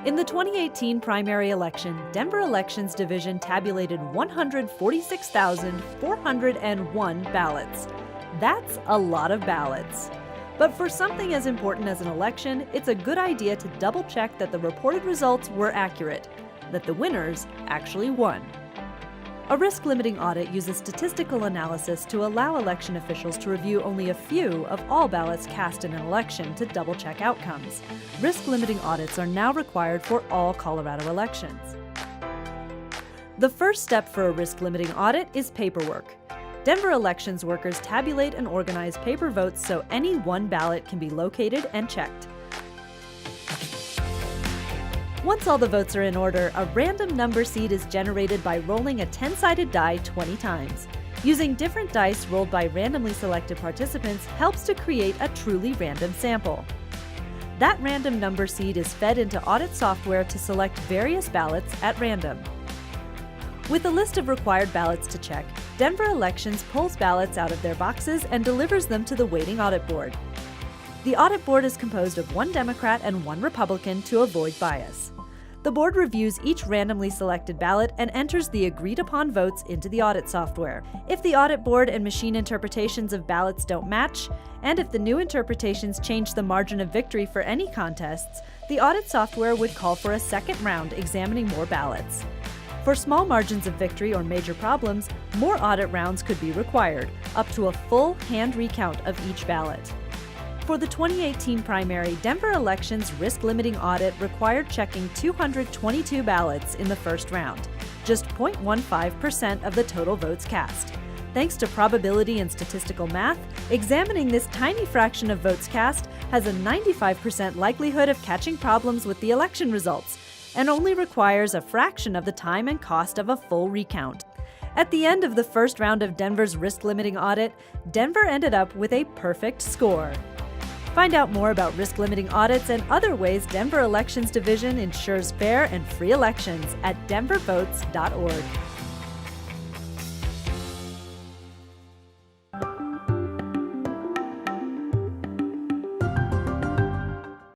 In the 2018 primary election, Denver Elections Division tabulated 146,401 ballots. That's a lot of ballots. But for something as important as an election, it's a good idea to double-check that the reported results were accurate, that the winners actually won. A risk-limiting audit uses statistical analysis to allow election officials to review only a few of all ballots cast in an election to double-check outcomes. Risk-limiting audits are now required for all Colorado elections. The first step for a risk-limiting audit is paperwork. Denver elections workers tabulate and organize paper votes so any one ballot can be located and checked. Once all the votes are in order, a random number seed is generated by rolling a 10-sided die 20 times. Using different dice rolled by randomly selected participants helps to create a truly random sample. That random number seed is fed into audit software to select various ballots at random. With a list of required ballots to check, Denver Elections pulls ballots out of their boxes and delivers them to the waiting Audit Board. The Audit Board is composed of one Democrat and one Republican to avoid bias. The board reviews each randomly selected ballot and enters the agreed-upon votes into the audit software. If the Audit Board and machine interpretations of ballots don't match, and if the new interpretations change the margin of victory for any contests, the audit software would call for a second round examining more ballots. For small margins of victory or major problems, more audit rounds could be required, up to a full hand recount of each ballot. For the 2018 primary, Denver Elections risk-limiting audit required checking 222 ballots in the first round, just 0.15% of the total votes cast. Thanks to probability and statistical math, examining this tiny fraction of votes cast has a 95% likelihood of catching problems with the election results, and only requires a fraction of the time and cost of a full recount. At the end of the first round of Denver's risk-limiting audit, Denver ended up with a perfect score. Find out more about risk-limiting audits and other ways Denver Elections Division ensures fair and free elections at denvervotes.org.